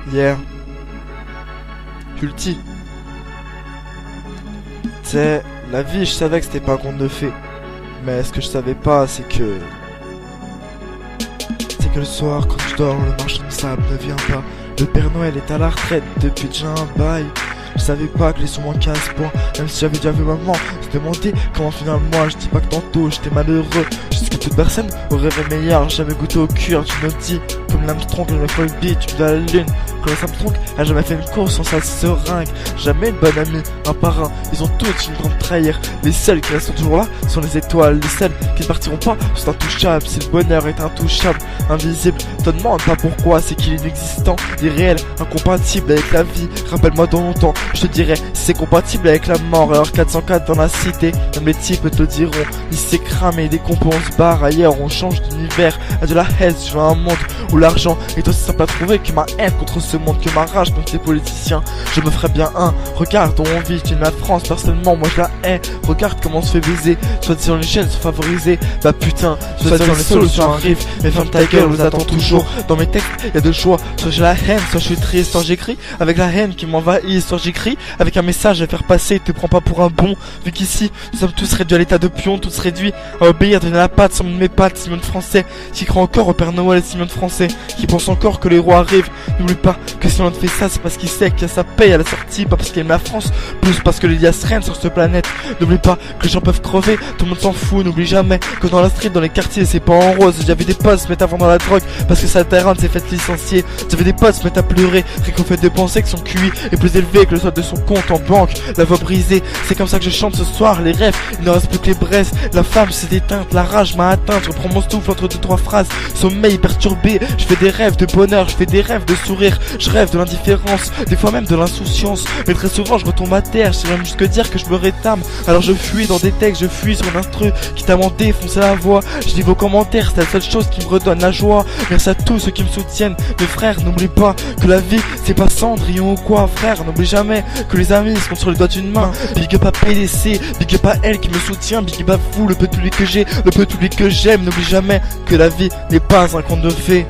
Yeah. Ulti. T'sais, la vie, je savais que c'était pas un conte de fées. Mais ce que je savais pas, c'est que le soir, quand je dors, le marchand de sable ne vient pas. Le Père Noël est à la retraite depuis déjà un bail. Je savais pas que les sons manquaient à ce point. Même si j'avais déjà vu maman se demander comment finir le mois. Je dis pas que tantôt j'étais malheureux, jusqu'à toute personne au rêve meilleur. J'avais goûté au cuir du naughty, comme l'Armstrong, le Folby, tu de la lune. Comme Armstrong a jamais fait une course sans sa seringue. Jamais une bonne amie, un parrain. Ils ont tous une grande trahir. Les seuls qui restent toujours là sont les étoiles. Les seuls qui ne partiront pas sont intouchables. Si le bonheur est intouchable, invisible, te demande pas pourquoi. C'est qu'il est inexistant, irréel, incompatible avec la vie. Rappelle-moi dans longtemps, je te dirai si c'est compatible avec la mort. Alors 404 dans la cité, même les types te le diront. Il s'est cramé, des compos on se barre ailleurs, on change d'univers. À de la haine, je veux un monde où l'argent est aussi simple à trouver que ma haine contre ce monde, que ma rage contre les politiciens. Je me ferais bien un, regarde où on vit, tu es la France, personnellement moi je la hais. Regarde comment on se fait baiser, soit disant les chaînes sont favorisées. Bah putain, soit disant les solutions arrivent. Mais ferme ta gueule, on nous attend toujours. Dans mes textes, y'a deux choix, soit j'ai la haine, soit je suis triste. Soit j'écris avec la haine qui m'envahit, soit j'écris avec un message à faire passer. Te prends pas pour un bon, vu qu'ici nous sommes tous réduits à l'état de pion, tous réduits à obéir, donner la patte, sans mes pattes. Simon de Français qui croit encore au Père Noël, et Simon de Français qui pense encore que les rois arrivent. N'oublie pas que si on te fait ça, c'est parce qu'il sait qu'il y a sa paye à la sortie, pas parce qu'il aime la France, plus parce que l'Elias règne sur cette planète. N'oublie pas que les gens peuvent crever, tout le monde s'en fout. N'oublie jamais que dans la street, dans les quartiers, c'est pas en rose. J'avais des potes se mettre à vendre la drogue parce que sa terrain s'est fait licencier. J'avais des potes se mettre à pleurer, rien qu'au fait de penser que son QI est plus élevé que le solde de son compte en banque. La voix brisée, c'est comme ça que je chante ce soir. Les rêves, il ne reste plus que les braises. La femme s'est éteinte, la rage m'a atteinte. Je reprends mon souffle entre deux trois phrases. Sommeil perturbé, je fais des rêves de bonheur, je fais des rêves de sourire. Je rêve de l'indifférence, des fois même de l'insouciance. Mais très souvent je retombe à terre, je sais même jusque dire que je me rétame. Alors je fuis dans des textes, je fuis sur un instru qui t'a m'en défoncé la voix. Je lis vos commentaires, c'est la seule chose qui me redonne la joie. Merci à tous ceux qui me soutiennent. Mes frères, n'oublie pas que la vie c'est pas Cendrillon ou quoi. Frère, n'oublie jamais que les amis se comptent sur les doigts d'une main. Big up à PDC, big up à elle qui me soutient. Big up à vous, le peu de public que j'ai, le peu de public que j'aime. N'oublie jamais que la vie n'est pas un conte de fées.